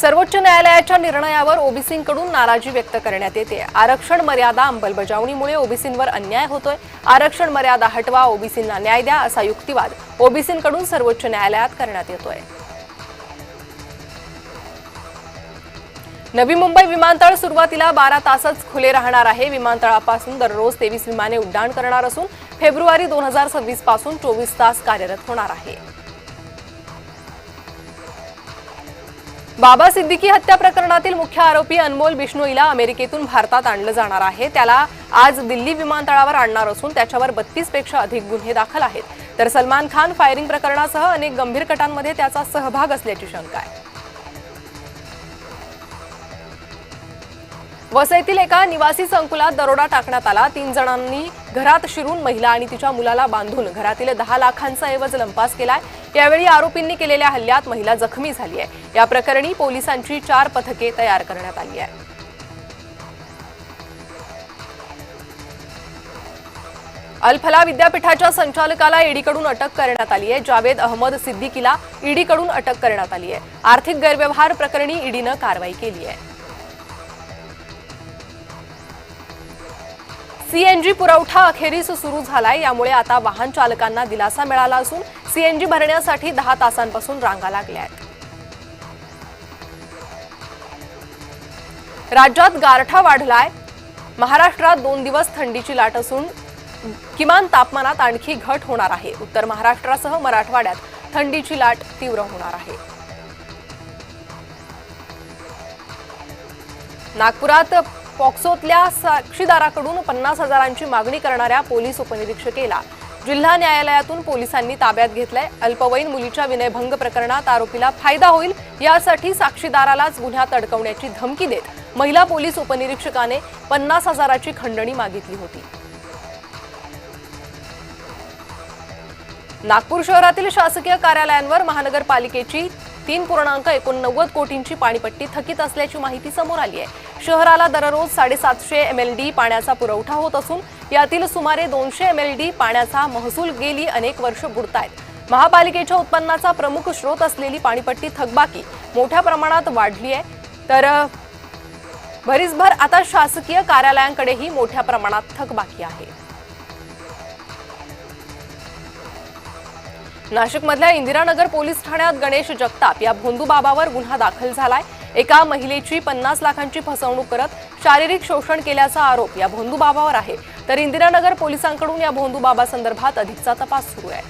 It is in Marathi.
सर्वोच्च न्यायालयाच्या निर्णयावर ओबीसींकडून नाराजी व्यक्त करण्यात येते। आरक्षण मर्यादा अंमलबजावणीमुळे ओबीसींवर अन्याय होतोय। आरक्षण मर्यादा हटवा, ओबीसींना न्याय द्या असा युक्तिवाद ओबीसींकडून सर्वोच्च न्यायालयात करण्यात येतोय। नवी मुंबई विमानतळ सुरुवातीला 12 तासच खुले राहणार आहे। विमानतळापासून दररोज 23 विमाने उड्डाण करणार असून फेब्रुवारी 2026 पासून 24 तास कार्यरत होणार आहे। बाबा सिद्दीकी हत्या प्रकरणातील मुख्य आरोपी अनमोल बिश्नोईला अमेरिकेतून भारतात आणलं जाणार आहे। त्याला आज दिल्ली विमानतळावर आणणार असून त्याच्यावर 32 पेक्षा अधिक गुन्हे दाखल आहेत। तर सलमान खान फायरिंग प्रकरणासह अनेक गंभीर कटांमध्ये त्याचा सहभाग असल्याची शंका आहे। वसईतील एका निवासी संकुलात दरोडा टाकण्यात आला। 3 जणांनी घरात शिरून महिला आणि तिच्या मुलाला बांधून घरातील 10 लाखांचा ऐवज लंपास केलाय। यावेळी आरोपींनी केलेल्या हल्ल्यात महिला जखमी झाली आहे। या प्रकरणी पोलिसांची 4 पथके तयार करण्यात आली आहे। अल-फला विद्यापीठाच्या संचालकाला ईडीकडून अटक करण्यात आली आहे। जावेद अहमद सिद्दीकीला ईडीकडून अटक करण्यात आली आहे। आर्थिक गैरव्यवहार प्रकरणी ईडीनं कारवाई केली आहे। सीएनजी पुरवठा अखेरीस सुरू झालाय। यामुळे आता वाहन चालकांना दिलासा मिळाला असून सीएनजी भरण्यासाठी 10 तासांपासून रांगा लागल्या आहेत। राज्यात गारठा वाढलाय। महाराष्ट्रात 2 दिवस थंडीची लाट असून किमान तापमानात आणखी घट होणार आहे। उत्तर महाराष्ट्रासह मराठवाड्यात थंडीची लाट तीव्र होणार आहे। नागपुरात पॉक्सोतल्या साक्षीदाराकडून 50,000ची मागणी करणाऱ्या पोलीस उपनिरीक्षकेला जिल्हा न्यायालयातून पोलिसांनी ताब्यात घेतलंय। अल्पवयीन मुलीच्या विनयभंग प्रकरणात आरोपीला फायदा होईल यासाठी साक्षीदारालाच गुन्ह्यात अडकवण्याची धमकी देत महिला पोलीस उपनिरीक्षकाने 50,000ची खंडणी मागितली होती। नागपूर शहरातील शासकीय कार्यालयांवर महानगरपालिकेची 3.89 कोटींची पाणीपट्टी थकीत असल्याची माहिती समोर आली आहे। शहराला दररोज 750 MLD पाण्याचा पुरवठा होत असून यातील सुमारे 200 MLD पाण्याचा महसूल गेली अनेक वर्ष बुडतायत। महापालिकेच्या उत्पन्नाचा प्रमुख स्रोत असलेली पाणीपट्टी थकबाकी मोठ्या प्रमाणात वाढली आहे। तर भरीसभर आता शासकीय कार्यालयांकडेही मोठ्या प्रमाणात थकबाकी आहे। नाशिकमधल्या इंदिरानगर पोलीस ठाण्यात गणेश जगताप या भोंदूबाबावर गुन्हा दाखल झालाय। एका महिलेची 50 लाखांची फसवणूक करत शारीरिक शोषण केल्याचा आरोप या भोंदूबाबावर आहे। तर इंदिरानगर पोलिसांकडून या भोंदूबाबा संदर्भात अधिकचा तपास सुरू आहे।